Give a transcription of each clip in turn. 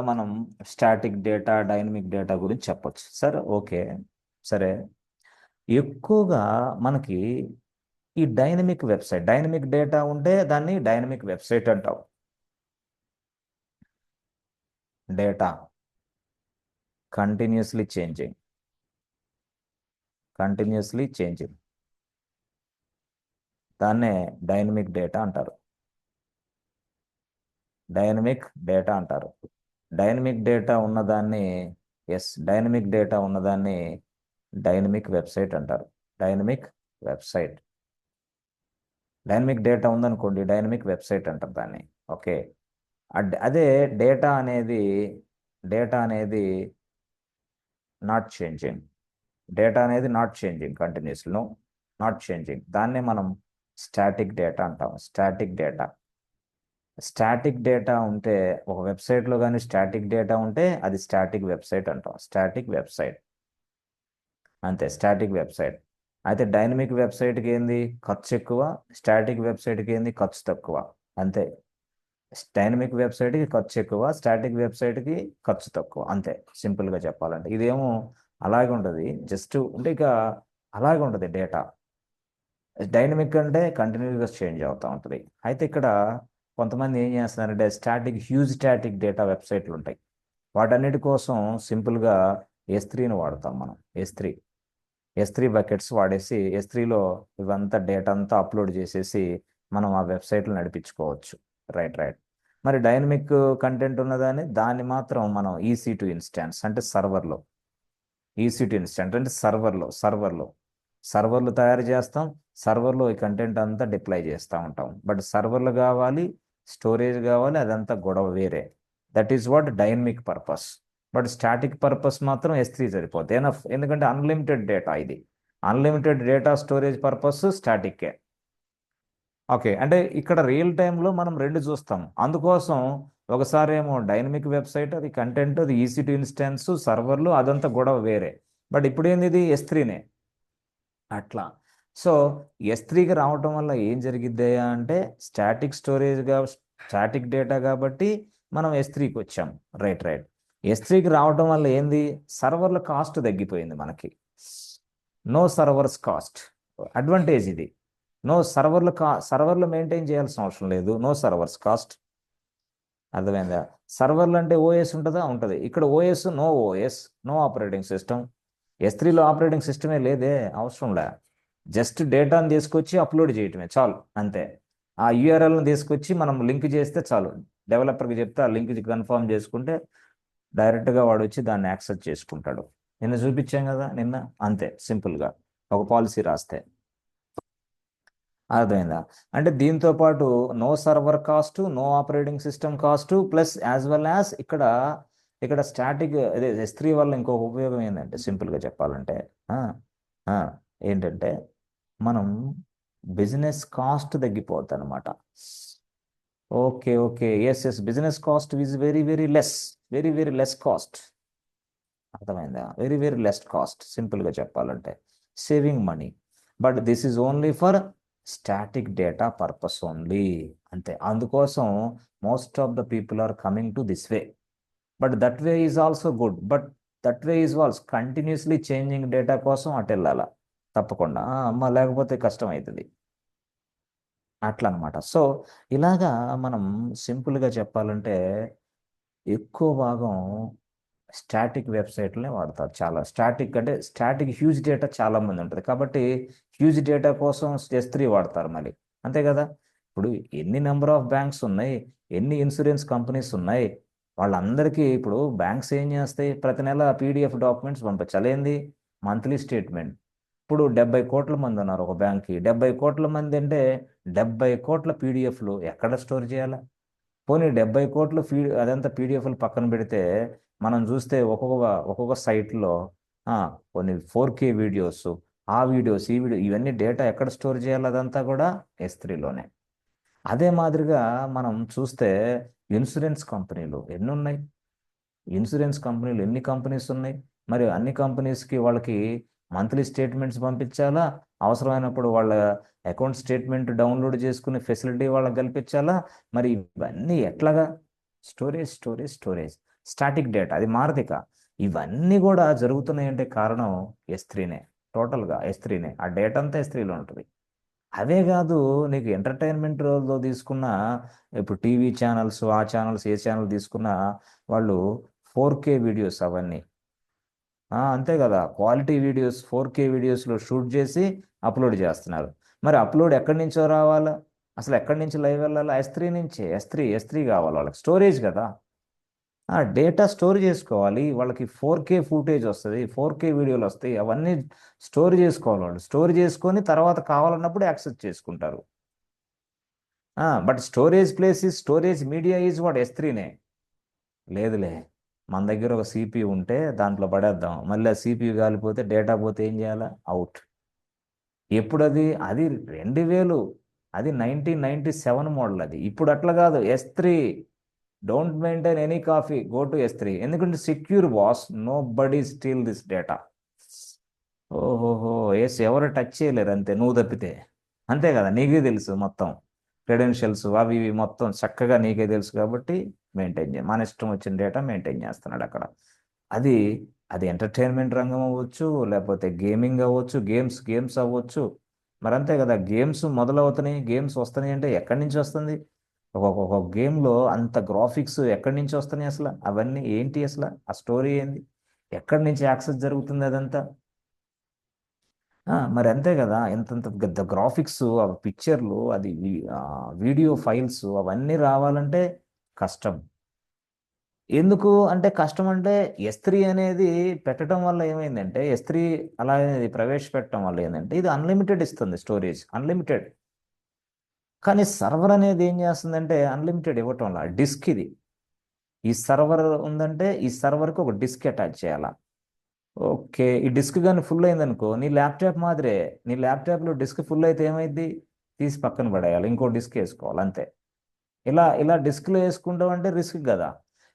మనం static data dynamic data గురించి చెప్పొచ్చు. సరే, ఓకే, సరే. ఎక్కువగా మనకి ఈ డైనమిక్ డేటా ఉంటే దాన్ని డైనమిక్ వెబ్సైట్ అంటాం. డేటా కంటిన్యూస్లీ చేంజింగ్ దాన్నే డైనమిక్ డేటా అంటారు. డైనమిక్ డేటా అంటారు. డైనమిక్ డేటా ఉన్నదాన్ని డైనమిక్ వెబ్సైట్ అంటారు. Dynamic website. డైనమిక్ డేటా ఉందనుకోండి, డైనమిక్ వెబ్సైట్ అంటారు దాన్ని. ఓకే. అదే డేటా అనేది నాట్ చేంజింగ్. డేటా అనేది not changing, continuous, no, not changing. దాన్నే మనం స్టాటిక్ డేటా అంటాం. స్టాటిక్ డేటా ఉంటే ఒక వెబ్సైట్లో కానీ స్టాటిక్ డేటా ఉంటే అది స్టాటిక్ వెబ్సైట్ అంటాం. స్టాటిక్ వెబ్సైట్ అంతే, స్టాటిక్ వెబ్సైట్. అయితే డైనమిక్ వెబ్సైట్కి ఏంది ఖర్చు ఎక్కువ, స్టాటిక్ వెబ్సైట్కి ఏంది ఖర్చు తక్కువ. అంతే. డైనమిక్ వెబ్సైట్కి ఖర్చు ఎక్కువ, స్టాటిక్ వెబ్సైట్కి ఖర్చు తక్కువ. అంతే, సింపుల్గా చెప్పాలంటే. ఇదేమో అలాగే ఉంటుంది, జస్ట్ అంటే ఇక అలాగే ఉంటుంది డేటా. డైనమిక్ అంటే కంటిన్యూస్గా చేంజ్ అవుతూ ఉంటుంది. అయితే ఇక్కడ కొంతమంది ఏం చేస్తున్నారంటే హ్యూజ్ స్టాటిక్ డేటా వెబ్సైట్లు ఉంటాయి. వాటన్నిటి కోసం సింపుల్గా S3ని వాడతాం మనం. S3 బకెట్స్ వాడేసి S3లో ఇవంతా డేటా అంతా అప్లోడ్ చేసేసి మనం ఆ వెబ్సైట్లు నడిపించుకోవచ్చు. రైట్. మరి డైనమిక్ కంటెంట్ ఉన్నదాన్ని దాన్ని మాత్రం మనం EC2 ఇన్స్టాన్స్ అంటే సర్వర్లు తయారు చేస్తాం. సర్వర్లో ఈ కంటెంట్ అంతా డిప్లాయ్ చేస్తూ ఉంటాం. బట్ సర్వర్లు కావాలి, స్టోరేజ్ కావాలి, అదంతా గొడవ వేరే. That is what dynamic purpose. But static purpose మాత్రం S3 సరిపోతుంది, ఎనఫ్. ఎందుకంటే అన్లిమిటెడ్ డేటా, ఇది అన్లిమిటెడ్ డేటా స్టోరేజ్ పర్పస్ స్టాటిక్కే. ఓకే, అంటే ఇక్కడ రియల్ టైంలో మనం రెండు చూస్తాం. అందుకోసం ఒకసారి ఏమో డైనమిక్ వెబ్సైట్, అది కంటెంట్, అది EC2 ఇన్స్టాన్స్, సర్వర్లు, అదంతా గొడవ వేరే. బట్ ఇప్పుడు ఏంది, ఇది S3నే. అట్లా. సో S3కి రావటం వల్ల ఏం జరిగిద్దయా అంటే స్టాటిక్ డేటా కాబట్టి మనం S3కి వచ్చాం. రైట్. S3కి రావటం వల్ల ఏంది, సర్వర్ల కాస్ట్ తగ్గిపోయింది మనకి. నో సర్వర్స్ కాస్ట్ అడ్వాంటేజ్ ఇది. సర్వర్లు మెయింటైన్ చేయాల్సిన అవసరం లేదు. No servers cost. అర్థమైందా? సర్వర్లు అంటే ఓఎస్ ఉంటుందా? ఉంటుంది. ఇక్కడ ఓఎస్, నో ఆపరేటింగ్ సిస్టమ్. S3లో ఆపరేటింగ్ సిస్టమే లేదే, అవసరంలే. జస్ట్ డేటాను తీసుకొచ్చి అప్లోడ్ చేయటమే చాలు, అంతే. ఆ URLను తీసుకొచ్చి మనం లింక్ చేస్తే చాలు. డెవలపర్కి చెప్తే ఆ లింక్ కన్ఫర్మ్ చేసుకుంటే డైరెక్ట్గా వాడు వచ్చి దాన్ని యాక్సెస్ చేసుకుంటాడు. నిన్న చూపించాం కదా, అంతే సింపుల్గా ఒక పాలసీ రాస్తే. అర్థమైందా? అంటే దీంతో పాటు no server cost, no operating system cost, plus as well as ఇక్కడ స్టాటిక్ అదే S3 వల్ల ఇంకొక ఉపయోగం ఏంటంటే సింపుల్గా చెప్పాలంటే ఆ, ఆ, ఏంటంటే మనం బిజినెస్ కాస్ట్ తగ్గిపోద్ది అనమాట. Okay, yes, business cost is very less cost. అర్థమైందా? వెరీ లెస్ కాస్ట్, సింపుల్గా చెప్పాలంటే saving money. But this is only for static data purpose only, అంతే. అందుకోసం most of the people are coming to this way. But that way is also good. But that way is also continuously changing data కోసం అటు వెళ్ళాలా తప్పకుండా. అమ్మ లేకపోతే కష్టం అవుతుంది. అట్లా అనమాట. సో ఇలాగా మనం సింపుల్గా చెప్పాలంటే ఎక్కువ భాగం స్టాటిక్ వెబ్సైట్లనే వాడతారు. చాలా స్టాటిక్ హ్యూజ్ డేటా చాలా మంది ఉంటుంది కాబట్టి హ్యూజ్ డేటా కోసం S3 వాడతారు మళ్ళీ, అంతే కదా. ఇప్పుడు ఎన్ని నెంబర్ ఆఫ్ బ్యాంక్స్ ఉన్నాయి, ఎన్ని ఇన్సూరెన్స్ కంపెనీస్ ఉన్నాయి, వాళ్ళందరికీ ఇప్పుడు బ్యాంక్స్ ఏం చేస్తాయి, ప్రతి నెల PDF డాక్యుమెంట్స్ పంపించాలి. ఏంది, మంత్లీ స్టేట్మెంట్. ఇప్పుడు 70 కోట్ల మంది ఉన్నారు ఒక బ్యాంక్కి. 70 కోట్ల మంది అంటే 70 కోట్ల PDFలు ఎక్కడ స్టోర్ చేయాలా? పోనీ 70 కోట్లు అదంతా PDFలు పక్కన పెడితే మనం చూస్తే ఒక్కొక్క సైట్లో కొన్ని 4K వీడియోస్, ఆ వీడియోస్, ఈ వీడియో, ఇవన్నీ డేటా ఎక్కడ స్టోర్ చేయాలి? అదంతా కూడా S3లోనే. అదే మాదిరిగా మనం చూస్తే ఇన్సూరెన్స్ కంపెనీలు ఎన్ని ఉన్నాయి? ఎన్ని కంపెనీస్ ఉన్నాయి? మరి అన్ని కంపెనీస్కి వాళ్ళకి మంత్లీ స్టేట్మెంట్స్ పంపించాలా? అవసరమైనప్పుడు వాళ్ళ అకౌంట్ స్టేట్మెంట్ డౌన్లోడ్ చేసుకునే ఫెసిలిటీ వాళ్ళకి కల్పించాలా? మరి ఇవన్నీ ఎట్లాగా? స్టోరేజ్. స్టాటిక్ డేటా, అది మారదిక. ఇవన్నీ కూడా జరుగుతున్నాయంటే కారణం S3నే. టోటల్గా S3నే. ఆ డేటా అంతా S3లో ఉంటుంది. అవే కాదు, నీకు ఎంటర్టైన్మెంట్ రోజులో తీసుకున్న, ఇప్పుడు టీవీ ఛానల్స్, ఆ ఛానల్స్, ఏ ఛానల్ తీసుకున్నా వాళ్ళు 4K వీడియోస్ అవన్నీ. అంతే కదా, క్వాలిటీ వీడియోస్ 4K వీడియోస్లో షూట్ చేసి అప్లోడ్ చేస్తున్నారు. మరి అప్లోడ్ ఎక్కడి నుంచో రావాలా? అసలు ఎక్కడి నుంచి లైవ్ వెళ్ళాలా? S3 నుంచే. ఎస్ త్రీ కావాలి వాళ్ళకి, స్టోరేజ్ కదా. డేటా స్టోర్ చేసుకోవాలి వాళ్ళకి. 4K ఫుటేజ్ వస్తుంది, 4K వీడియోలు వస్తాయి, అవన్నీ స్టోర్ చేసుకోవాలి వాళ్ళు. స్టోర్ చేసుకొని తర్వాత కావాలన్నప్పుడు యాక్సెస్ చేసుకుంటారు. But storage media is what? S3నే. లేదులే, మన దగ్గర ఒక CPU ఉంటే దాంట్లో పడేద్దాం, మళ్ళీ ఆ CPU కాలిపోతే డేటా పోతే ఏం చేయాలా? అవుట్. ఎప్పుడు అది? అది 2000, అది 1997 మోడల్ అది. ఇప్పుడు అట్లా కాదు. S3, don't maintain any copy, go to S3. ఎందుకంటే secure boss, nobody steal this data. ఓహోహో, ఎవరు టచ్ చేయలేరు అంతే, నువ్వు తప్పితే. అంతే కదా, నీకే తెలుసు మొత్తం క్రెడెన్షియల్స్ అవి ఇవి మొత్తం చక్కగా నీకే తెలుసు కాబట్టి మెయింటైన్ చేయ, మన ఇష్టం వచ్చిన డేటా మెయింటైన్ చేస్తున్నాడు అక్కడ. అది అది ఎంటర్టైన్మెంట్ రంగం అవ్వచ్చు, లేకపోతే గేమింగ్ అవ్వచ్చు, గేమ్స్ అవ్వచ్చు. మరి అంతే కదా, గేమ్స్ మొదలవుతున్నాయి, గేమ్స్ వస్తున్నాయి అంటే ఎక్కడి నుంచి వస్తుంది? ఒక్కొక్క గేమ్లో అంత గ్రాఫిక్స్ ఎక్కడి నుంచి వస్తున్నాయి అసలు? అవన్నీ ఏంటి అసలు? ఆ స్టోరీ ఏంది? ఎక్కడి నుంచి యాక్సెస్ జరుగుతుంది అదంతా? మరి అంతే కదా, ఎంతంత పెద్ద గ్రాఫిక్స్, పిక్చర్లు, అది వీడియో ఫైల్స్ అవన్నీ రావాలంటే కష్టం. ఎందుకు అంటే కష్టం అంటే, S3 అనేది పెట్టడం వల్ల ఏమైందంటే, S3 అలా అనేది ప్రవేశపెట్టడం వల్ల ఏంటంటే, ఇది అన్లిమిటెడ్ ఇస్తుంది, స్టోరేజ్ అన్లిమిటెడ్. కానీ సర్వర్ అనేది ఏం చేస్తుందంటే అన్లిమిటెడ్ ఇవ్వటం వల్ల, డిస్క్ ఇది. ఈ సర్వర్ ఉందంటే ఈ సర్వర్కి ఒక డిస్క్ అటాచ్ చేయాలా. ఓకే, ఈ డిస్క్ కానీ ఫుల్ అయిందనుకో, నీ ల్యాప్టాప్ మాదిరే. నీ ల్యాప్టాప్లో డిస్క్ ఫుల్ అయితే ఏమైంది? తీసి పక్కన పడేయాలి, ఇంకో డిస్క్ వేసుకోవాలి అంతే. ఇలా ఇలా డిస్క్లో వేసుకుంటాం అంటే రిస్క్ కదా.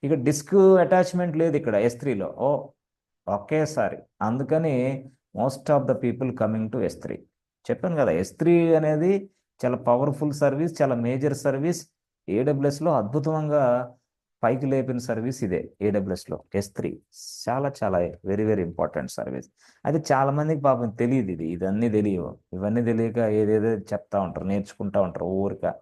ఇక డిస్క్ అటాచ్మెంట్ లేదు ఇక్కడ S3లో. ఒకేసారి. అందుకని most of the people coming to S3. చెప్పాను కదా, S3 అనేది చాలా పవర్ఫుల్ సర్వీస్, చాలా మేజర్ సర్వీస్. AWSలో అద్భుతంగా పైకి లేపిన సర్వీస్ ఇదే. AWSలో S3 చాలా చాలా వెరీ వెరీ ఇంపార్టెంట్ సర్వీస్. అది చాలా మందికి పాపం తెలియదు, ఇవన్నీ తెలియవు. ఇవన్నీ తెలియక ఏదేదో చెప్తా ఉంటారు, నేర్చుకుంటా ఉంటారు ఊరిక.